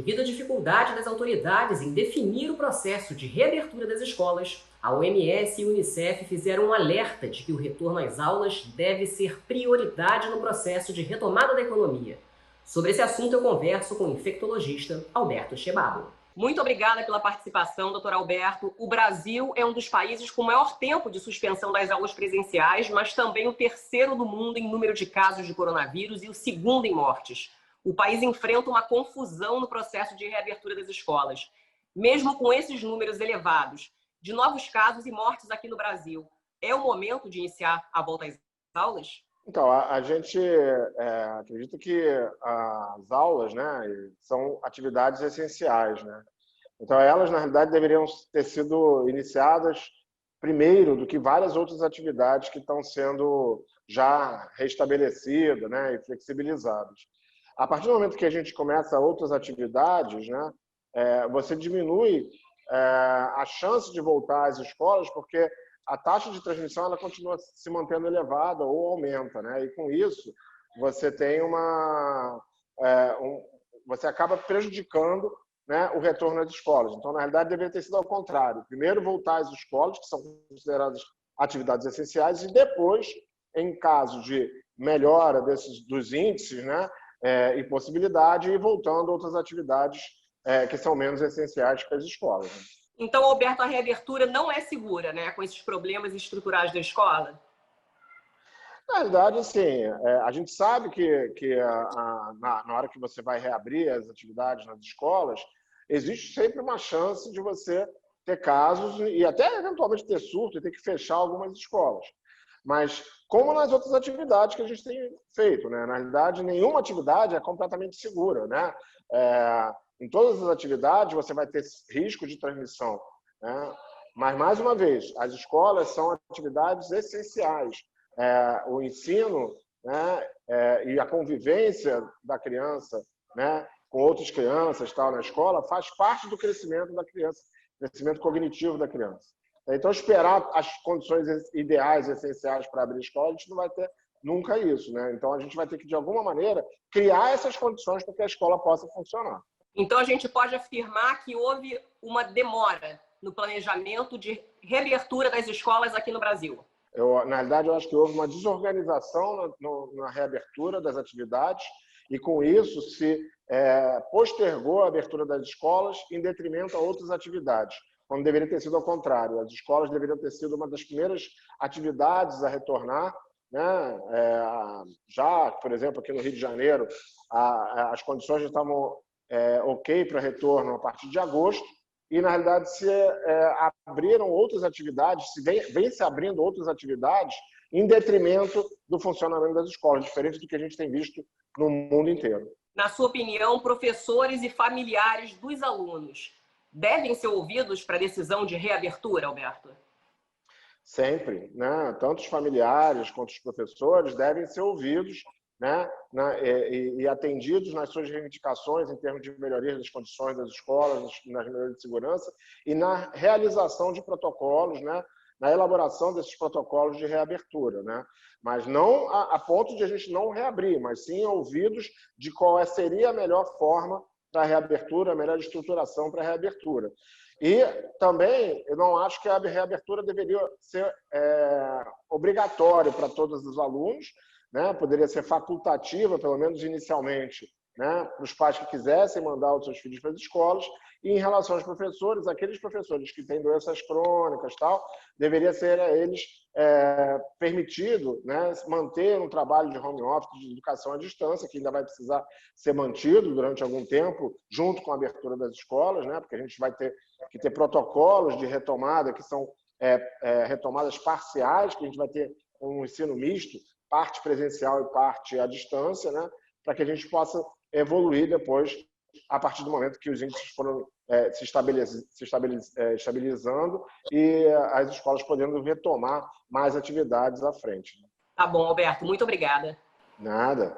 Devido à dificuldade das autoridades em definir o processo de reabertura das escolas, a OMS e a Unicef fizeram um alerta de que o retorno às aulas deve ser prioridade no processo de retomada da economia. Sobre esse assunto eu converso com o infectologista Alberto Chebabo. Muito obrigada pela participação, doutor Alberto. O Brasil é um dos países com maior tempo de suspensão das aulas presenciais, mas também o terceiro do mundo em número de casos de coronavírus e o segundo em mortes. O país enfrenta uma confusão no processo de reabertura das escolas. Mesmo com esses números elevados de novos casos e mortes aqui no Brasil, é o momento de iniciar a volta às aulas? Então, a gente acredita que as aulas, né, são atividades essenciais, né? Então, elas, na realidade, deveriam ter sido iniciadas primeiro do que várias outras atividades que estão sendo já restabelecidas, né, e flexibilizadas. A partir do momento que a gente começa outras atividades, né, você diminui a chance de voltar às escolas, porque a taxa de transmissão ela continua se mantendo elevada ou aumenta, né? E com isso você tem você acaba prejudicando, né, o retorno às escolas. Então, na realidade, deveria ter sido ao contrário. Primeiro voltar às escolas, que são consideradas atividades essenciais, e depois, em caso de melhora dos índices, né, e possibilidade, ir voltando a outras atividades que são menos essenciais para as escolas, né? Então, Alberto, a reabertura não é segura, né, com esses problemas estruturais da escola? Na realidade, assim, a gente sabe que na hora que você vai reabrir as atividades nas escolas, existe sempre uma chance de você ter casos e até eventualmente ter surto e ter que fechar algumas escolas. Mas como nas outras atividades que a gente tem feito, né? Na realidade, nenhuma atividade é completamente segura, né? Em todas as atividades você vai ter risco de transmissão, né? Mas, mais uma vez, as escolas são atividades essenciais. O ensino, né, e a convivência da criança, né, com outras crianças tal, na escola faz parte do crescimento da criança, crescimento cognitivo da criança. Então, esperar as condições ideais, essenciais para abrir escola, a gente não vai ter nunca isso, né? Então, a gente vai ter que, de alguma maneira, criar essas condições para que a escola possa funcionar. Então, a gente pode afirmar que houve uma demora no planejamento de reabertura das escolas aqui no Brasil. Na realidade, eu acho que houve uma desorganização na reabertura das atividades e, com isso, se postergou a abertura das escolas em detrimento a outras atividades, quando deveria ter sido ao contrário. As escolas deveriam ter sido uma das primeiras atividades a retornar, né? Já, por exemplo, aqui no Rio de Janeiro, as condições já estavam ok para retorno a partir de agosto, e, na realidade, se abriram outras atividades, vem se abrindo outras atividades em detrimento do funcionamento das escolas, diferente do que a gente tem visto no mundo inteiro. Na sua opinião, professores e familiares dos alunos devem ser ouvidos para a decisão de reabertura, Alberto? Sempre, né? Tanto os familiares quanto os professores devem ser ouvidos, né, e atendidos nas suas reivindicações em termos de melhoria das condições das escolas, nas melhorias de segurança e na realização de protocolos, né, na elaboração desses protocolos de reabertura, né? Mas não a ponto de a gente não reabrir, mas sim ouvidos de qual seria a melhor forma para a reabertura, a melhor estruturação para a reabertura. E também eu não acho que a reabertura deveria ser obrigatória para todos os alunos, né? Poderia ser facultativa, pelo menos inicialmente, né, para os pais que quisessem mandar os seus filhos para as escolas. E em relação aos professores, aqueles professores que têm doenças crônicas, tal, deveria ser a eles permitido, né, manter um trabalho de home office, de educação à distância, que ainda vai precisar ser mantido durante algum tempo, junto com a abertura das escolas, né, porque a gente vai ter que ter protocolos de retomada, que são retomadas parciais, que a gente vai ter um ensino misto, parte presencial e parte à distância, né, para que a gente possa evoluir depois, a partir do momento que os índices foram se estabilizando e as escolas podendo retomar mais atividades à frente. Tá bom, Alberto. Muito obrigada. Nada.